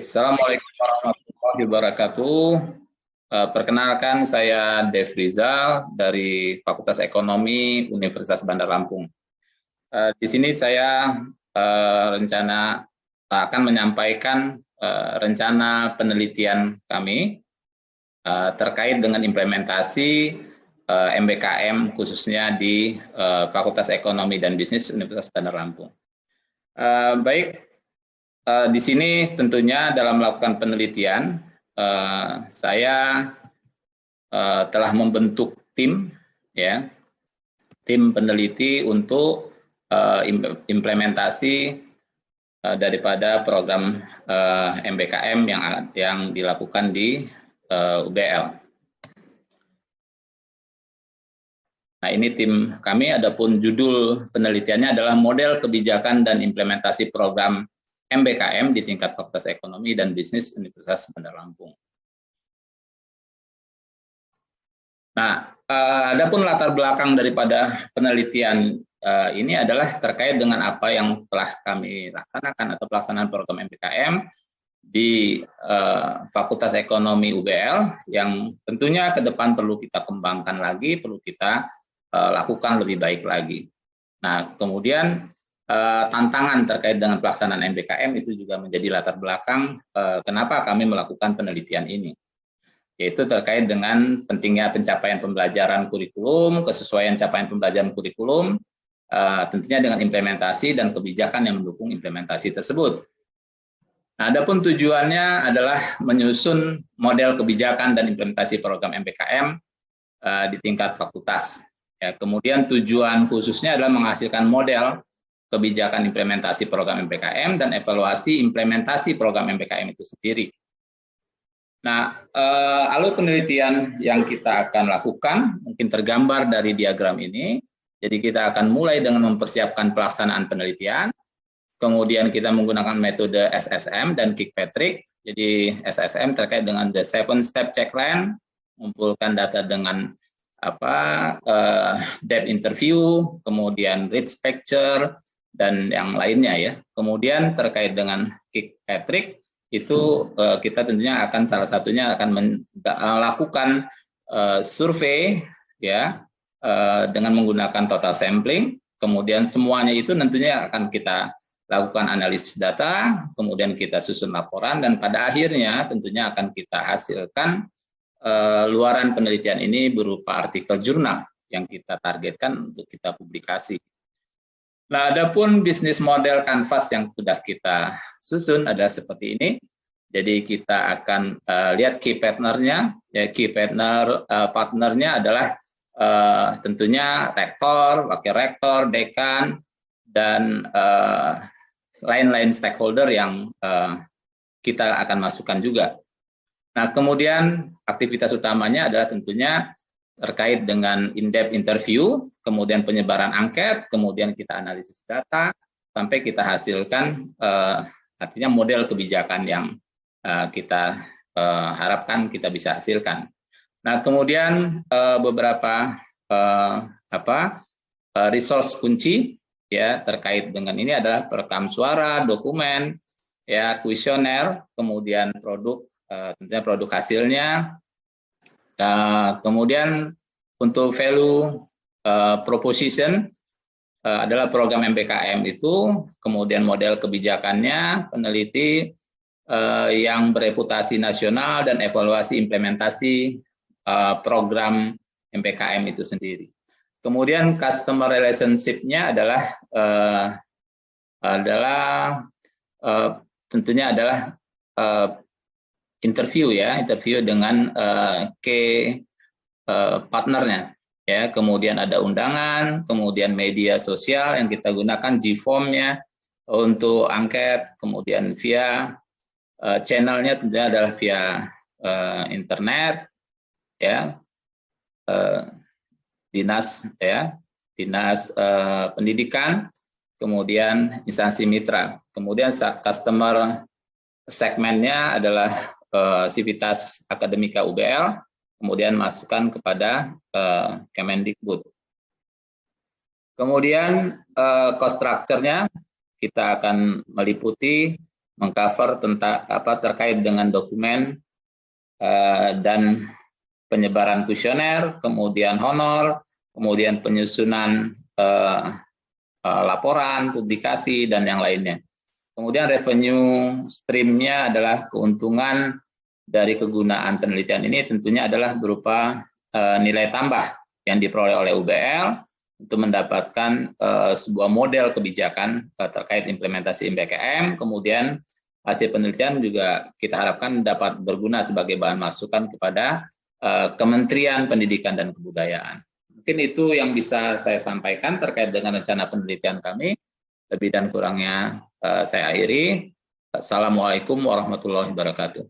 Assalamualaikum warahmatullahi wabarakatuh. Perkenalkan, saya Dev Rizal dari Fakultas Ekonomi Universitas Bandar Lampung. Di sini saya akan menyampaikan rencana penelitian kami terkait dengan implementasi MBKM khususnya di Fakultas Ekonomi dan Bisnis Universitas Bandar Lampung. Baik, di sini tentunya dalam melakukan penelitian saya telah membentuk tim, ya, tim peneliti untuk implementasi daripada program MBKM yang dilakukan di UBL. Nah, ini tim kami, adapun judul penelitiannya adalah model kebijakan dan implementasi program MBKM di tingkat Fakultas Ekonomi dan Bisnis Universitas Bandar Lampung. Nah, adapun latar belakang daripada penelitian ini adalah terkait dengan apa yang telah kami laksanakan atau pelaksanaan program MBKM di Fakultas Ekonomi UBL yang tentunya ke depan perlu kita kembangkan lagi, perlu kita lakukan lebih baik lagi. Nah, kemudian tantangan terkait dengan pelaksanaan MBKM itu juga menjadi latar belakang kenapa kami melakukan penelitian ini, yaitu terkait dengan pentingnya pencapaian pembelajaran kurikulum, kesesuaian capaian pembelajaran kurikulum, tentunya dengan implementasi dan kebijakan yang mendukung implementasi tersebut. Nah, adapun tujuannya adalah menyusun model kebijakan dan implementasi program MBKM di tingkat fakultas. Ya, kemudian tujuan khususnya adalah menghasilkan model kebijakan implementasi program MBKM dan evaluasi implementasi program MBKM itu sendiri. Nah, alur penelitian yang kita akan lakukan mungkin tergambar dari diagram ini. Jadi kita akan mulai dengan mempersiapkan pelaksanaan penelitian, kemudian kita menggunakan metode SSM dan Kirkpatrick. Jadi SSM terkait dengan the 7-step checklist, mengumpulkan data dengan depth interview, kemudian rich picture, dan yang lainnya ya. Kemudian terkait dengan Kirkpatrick itu kita tentunya akan salah satunya akan melakukan survei ya dengan menggunakan total sampling. Kemudian semuanya itu tentunya akan kita lakukan analisis data, kemudian kita susun laporan, dan pada akhirnya tentunya akan kita hasilkan luaran penelitian ini berupa artikel jurnal yang kita targetkan untuk kita publikasi. Nah, adapun bisnis model kanvas yang sudah kita susun adalah seperti ini. Jadi kita akan lihat key partnernya. Ya, key partnernya adalah tentunya rektor, wakil rektor, dekan, dan lain-lain stakeholder yang kita akan masukkan juga. Nah, kemudian aktivitas utamanya adalah tentunya terkait dengan in-depth interview, kemudian penyebaran angket, kemudian kita analisis data, sampai kita hasilkan artinya model kebijakan yang kita harapkan kita bisa hasilkan. Nah, kemudian beberapa resource kunci ya terkait dengan ini adalah perekam suara, dokumen, ya kuesioner, kemudian produk, tentunya produk hasilnya. Kemudian untuk value proposition adalah program MBKM itu, kemudian model kebijakannya, peneliti yang bereputasi nasional, dan evaluasi implementasi program MBKM itu sendiri. Kemudian customer relationship-nya tentunya adalah interview dengan key partnernya ya. Kemudian ada undangan, kemudian media sosial yang kita gunakan, G-form-nya untuk angket, kemudian via channelnya tentunya adalah via internet ya, dinas pendidikan, kemudian instansi mitra. Kemudian customer segmennya adalah Sivitas Akademika UBL, kemudian masukkan kepada Kemendikbud. Kemudian cost structure-nya kita akan meliputi mengcover tentang terkait dengan dokumen dan penyebaran kuesioner, kemudian honor, kemudian penyusunan laporan, publikasi, dan yang lainnya. Kemudian revenue stream-nya adalah keuntungan dari kegunaan penelitian ini tentunya adalah berupa nilai tambah yang diperoleh oleh UBL untuk mendapatkan sebuah model kebijakan terkait implementasi MBKM, kemudian hasil penelitian juga kita harapkan dapat berguna sebagai bahan masukan kepada Kementerian Pendidikan dan Kebudayaan. Mungkin itu yang bisa saya sampaikan terkait dengan rencana penelitian kami. Lebih dan kurangnya saya akhiri. Assalamualaikum warahmatullahi wabarakatuh.